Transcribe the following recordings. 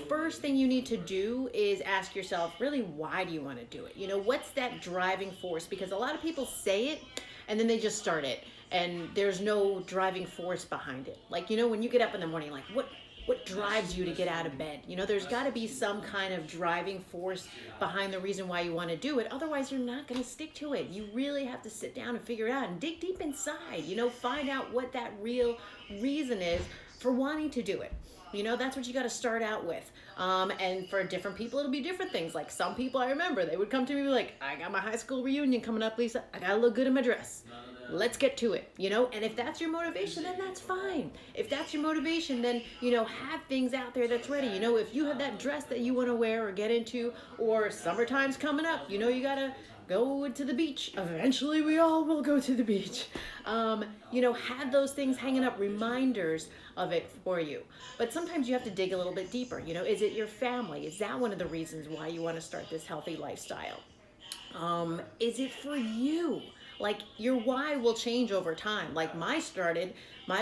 first thing you need to do is ask yourself, really, why do you want to do it? What's that driving force? Because a lot of people say it and then they just start it and there's no driving force behind it. Like, when you get up in the morning, like what drives you to get out of bed? There's got to be some kind of driving force behind the reason why you want to do it. Otherwise, you're not going to stick to it. You really have to sit down and figure it out and dig deep inside, find out what that real reason is for wanting to do it. That's what you got to start out with. And for different people, it'll be different things. Like some people, I remember, they would come to me like, I got my high school reunion coming up, Lisa. I got to look good in my dress. Let's get to it, and if that's your motivation, then that's fine. If that's your motivation, then, have things out there that's ready. If you have that dress that you want to wear or get into, or summertime's coming up, you gotta go to the beach. Eventually we all will go to the beach. Have those things hanging up, reminders of it for you. But sometimes you have to dig a little bit deeper. Is it your family? Is that one of the reasons why you want to start this healthy lifestyle? Is it for you? Like, your why will change over time. Like my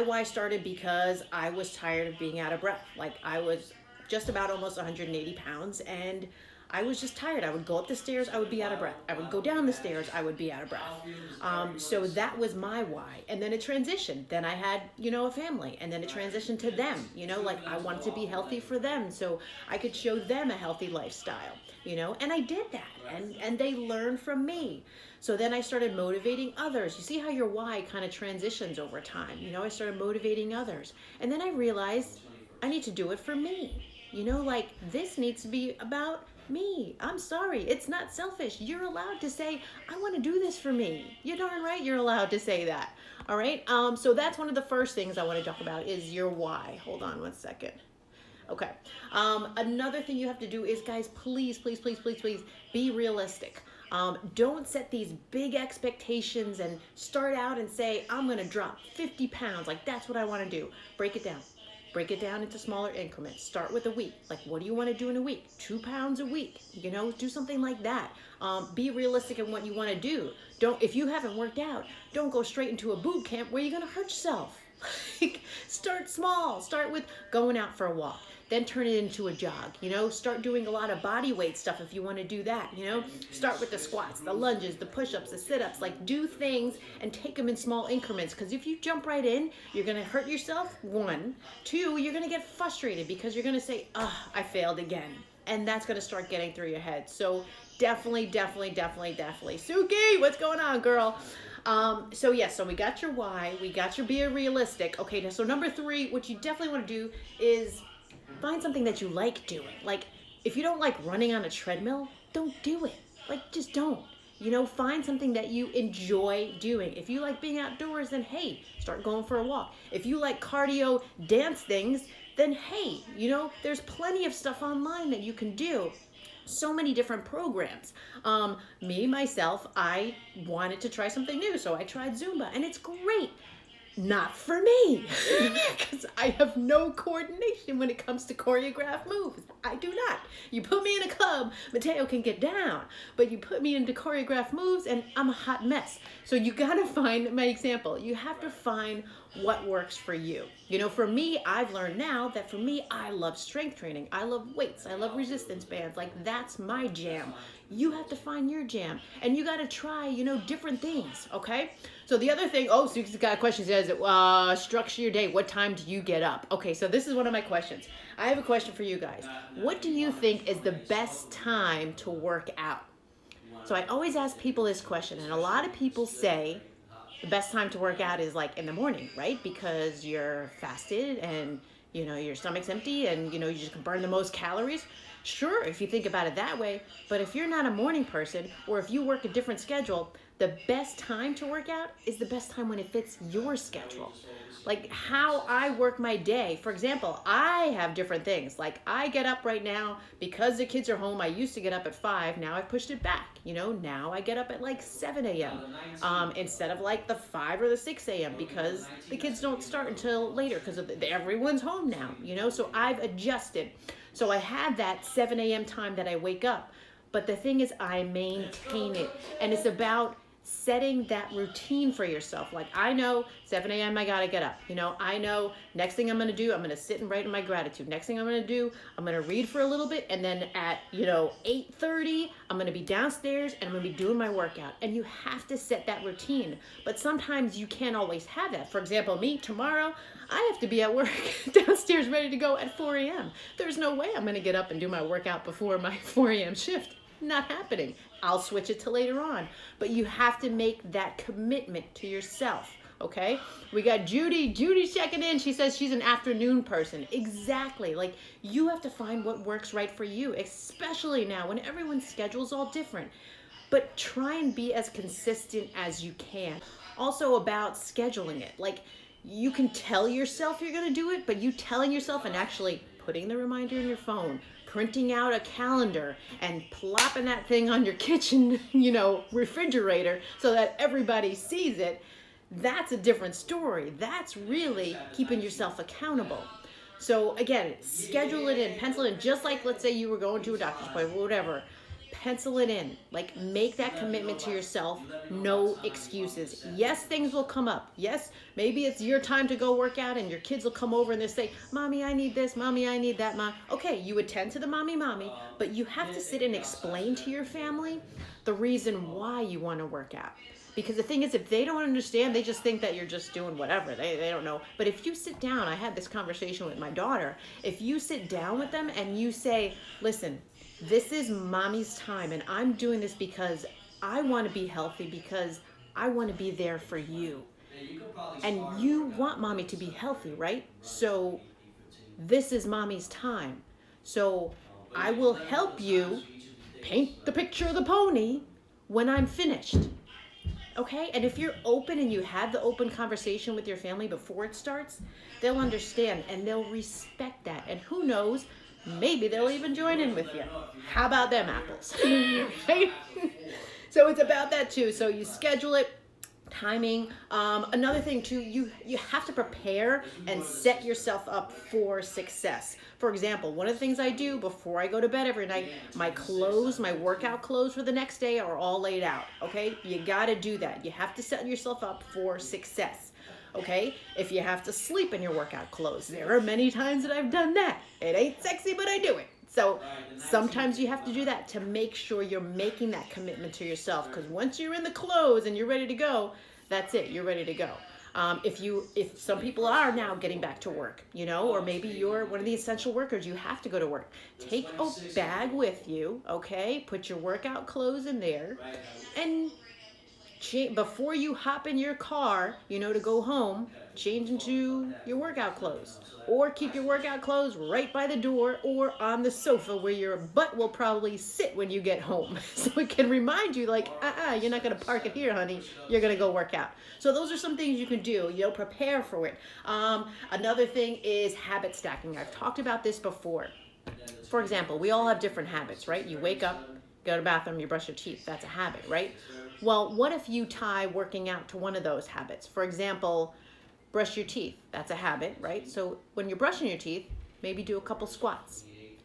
why started because I was tired of being out of breath. Like I was just about almost 180 pounds and I was just tired. I would go up the stairs, I would be out of breath. I would go down the stairs, I would be out of breath. So that was my why. And then it transitioned. Then I had, a family. And then it transitioned to them. Like I wanted to be healthy for them so I could show them a healthy lifestyle. And I did that. And they learned from me. So then I started motivating others. You see how your why kind of transitions over time. I started motivating others. And then I realized I need to do it for me. Like this needs to be about me. I'm sorry. It's not selfish. You're allowed to say, I want to do this for me. You're darn right you're allowed to say that. All right. So that's one of the first things I want to talk about is your why. Hold on one second. Okay. Another thing you have to do is, guys, please be realistic. Don't set these big expectations and start out and say, I'm going to drop 50 pounds. Like, that's what I want to do. Break it down. Break it down into smaller increments. Start with a week. Like, what do you want to do in a week? 2 pounds a week. Do something like that. Be realistic in what you want to do. If you haven't worked out, don't go straight into a boot camp where you're going to hurt yourself. Start small. Start with going out for a walk. Then turn it into a jog. Start doing a lot of body weight stuff if you want to do that. Start with the squats, the lunges, the push-ups, the sit-ups. Like, do things and take them in small increments. Because if you jump right in, you're going to hurt yourself. 1, 2, you're going to get frustrated because you're going to say, I failed again. And that's going to start getting through your head. So definitely. Suki, what's going on, girl? So we got your why. We got your being realistic. Okay, so number 3, what you definitely want to do is find something that you like doing. Like, if you don't like running on a treadmill, don't do it. Like, just don't. Find something that you enjoy doing. If you like being outdoors, then hey, start going for a walk. If you like cardio dance things, then hey, there's plenty of stuff online that you can do. So many different programs. Myself, I wanted to try something new, so I tried Zumba, and it's great. Not for me, because I have no coordination when it comes to choreographed moves. I do not. You put me in a club, Mateo can get down, but you put me into choreographed moves and I'm a hot mess. So you gotta find my example. You have to find what works for you. For me, I've learned now that for me, I love strength training. I love weights. I love resistance bands. Like, that's my jam. You have to find your jam, and you got to try, different things. Okay. So the other thing, Suki's got a question. Says, structure your day. What time do you get up? Okay. So this is one of my questions. I have a question for you guys. What do you think is the best time to work out? So I always ask people this question, and a lot of people say the best time to work out is like in the morning, right? Because you're fasted and, your stomach's empty and, you just can burn the most calories. Sure, if you think about it that way, but if you're not a morning person or if you work a different schedule, the best time to work out is the best time when it fits your schedule. Like how I work my day. For example, I have different things. Like I get up right now because the kids are home. I used to get up at 5. Now I've pushed it back. Now I get up at like 7 a.m. Instead of like the 5 or the 6 a.m. because the kids don't start until later because everyone's home now, so I've adjusted. So I have that 7 a.m. time that I wake up. But the thing is I maintain it. And it's about setting that routine for yourself. Like, I know 7 a.m. I gotta get up. I know next thing I'm gonna do, I'm gonna sit and write in my gratitude. Next thing I'm gonna do, I'm gonna read for a little bit, and then at 8:30, I'm gonna be downstairs and I'm gonna be doing my workout. And you have to set that routine. But sometimes you can't always have that. For example, me tomorrow, I have to be at work downstairs ready to go at 4 a.m. There's no way I'm gonna get up and do my workout before my 4 a.m. shift. Not happening. I'll switch it to later on. But you have to make that commitment to yourself, okay? We got Judy. Judy's checking in. She says she's an afternoon person. Exactly. Like, you have to find what works right for you, especially now when everyone's schedule's all different. But try and be as consistent as you can. Also about scheduling it. Like, you can tell yourself you're going to do it, but you telling yourself and actually putting the reminder in your phone, printing out a calendar and plopping that thing on your kitchen, refrigerator so that everybody sees it, that's a different story. That's really keeping yourself accountable. So again, schedule it in, pencil it in, just like, let's say you were going to a doctor's appointment, whatever. Pencil it in. Like, make that commitment to yourself. No excuses. Yes, things will come up. Yes, maybe it's your time to go work out and your kids will come over and they'll say, Mommy, I need this. Mommy, I need that. Mom. Okay, you attend to the mommy, but you have to sit and explain to your family the reason why you want to work out. Because the thing is, if they don't understand, they just think that you're just doing whatever. They don't know. But if you sit down, I had this conversation with my daughter. If you sit down with them and you say, listen, this is mommy's time, and I'm doing this because I want to be healthy, because I want to be there for you. And you want mommy to be healthy, right? So this is mommy's time. So I will help you paint the picture of the pony when I'm finished. Okay? And if you're open and you have the open conversation with your family before it starts, they'll understand and they'll respect that. And who knows, maybe they'll even join in with you. How about them apples? Right? So it's about that too. So you schedule it, timing. Another thing too, you have to prepare and set yourself up for success. For example, one of the things I do before I go to bed every night, my workout clothes for the next day are all laid out. Okay? You got to do that. You have to set yourself up for success. Okay, if you have to sleep in your workout clothes, there are many times that I've done that. It ain't sexy, but I do it. So sometimes you have to do that to make sure you're making that commitment to yourself, because once you're in the clothes and you're ready to go, that's it, you're ready to go. If some people are now getting back to work, or maybe you're one of the essential workers, you have to go to work. Take a bag with you, okay? Put your workout clothes in there, and before you hop in your car, to go home, change into your workout clothes. Or keep your workout clothes right by the door or on the sofa where your butt will probably sit when you get home. So it can remind you, like, you're not going to park it here, honey. You're going to go work out. So those are some things you can do. Prepare for it. Another thing is habit stacking. I've talked about this before. For example, we all have different habits, right? You wake up, go to the bathroom, you brush your teeth. That's a habit, right? Well, what if you tie working out to one of those habits? For example, brush your teeth. That's a habit, right? So when you're brushing your teeth, maybe do a couple squats.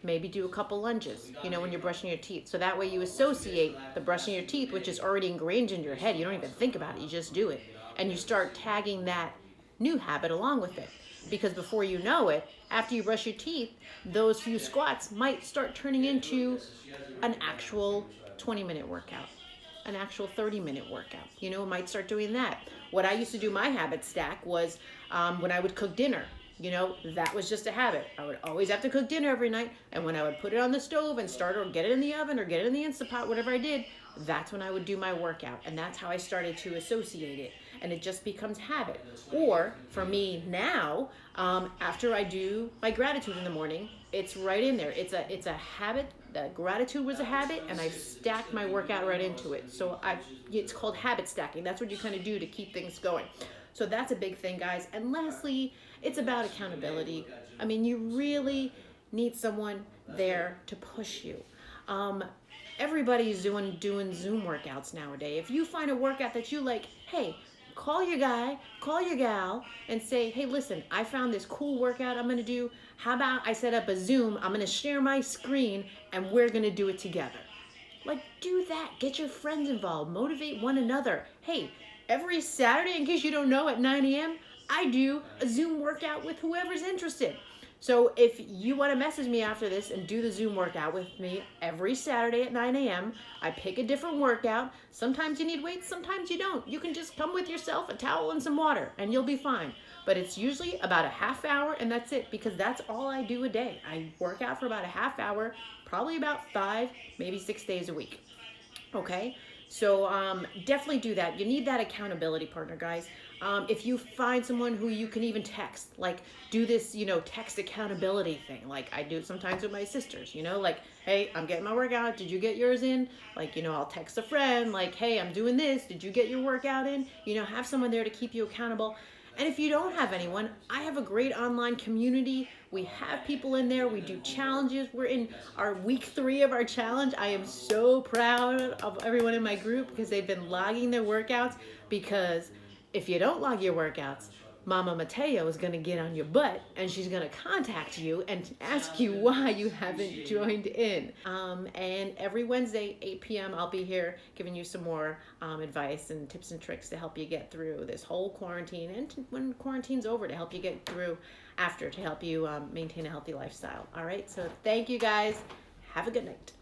Maybe do a couple lunges, when you're brushing your teeth. So that way you associate the brushing your teeth, which is already ingrained in your head. You don't even think about it. You just do it. And you start tagging that new habit along with it. Because before you know it, after you brush your teeth, those few squats might start turning into an actual 20-minute workout. An actual 30-minute workout. Might start doing that. What I used to do, my habit stack, was when I would cook dinner. That was just a habit. I would always have to cook dinner every night. And when I would put it on the stove and start, or get it in the oven or get it in the Instant Pot, whatever I did, that's when I would do my workout. And that's how I started to associate it. And it just becomes habit. Or for me now, after I do my gratitude in the morning, it's right in there. It's a habit. Gratitude was a habit, and I've stacked my workout right into it. So it's called habit stacking. That's what you kind of do to keep things going. So that's a big thing, guys. And lastly, it's about accountability. I mean, you really need someone there to push you. Everybody's doing Zoom workouts nowadays. If you find a workout that you like, hey, call your guy, call your gal, and say, hey, listen, I found this cool workout I'm going to do. How about I set up a Zoom? I'm going to share my screen, and we're going to do it together. Like, do that. Get your friends involved. Motivate one another. Hey, every Saturday, in case you don't know, at 9 a.m., I do a Zoom workout with whoever's interested. So if you want to message me after this and do the Zoom workout with me every Saturday at 9 a.m., I pick a different workout. Sometimes you need weights, sometimes you don't. You can just come with yourself, a towel, and some water, and you'll be fine. But it's usually about a half hour, and that's it, because that's all I do a day. I work out for about a half hour, probably about 5, maybe 6 days a week. Okay? So definitely do that. You need that accountability partner, guys. If you find someone who you can even text, like do this, text accountability thing, like I do sometimes with my sisters, like, hey, I'm getting my workout. Did you get yours in? Like, I'll text a friend, like, hey, I'm doing this. Did you get your workout in? Have someone there to keep you accountable. And if you don't have anyone, I have a great online community. We have people in there. We do challenges. We're in our week 3 of our challenge. I am so proud of everyone in my group because they've been logging their workouts, because if you don't log your workouts, Mama Mateo is going to get on your butt and she's going to contact you and ask you why you haven't joined in. And every Wednesday, 8 p.m., I'll be here giving you some more advice and tips and tricks to help you get through this whole quarantine, and when quarantine's over, to help you get through after, to help you maintain a healthy lifestyle. All right, so thank you guys. Have a good night.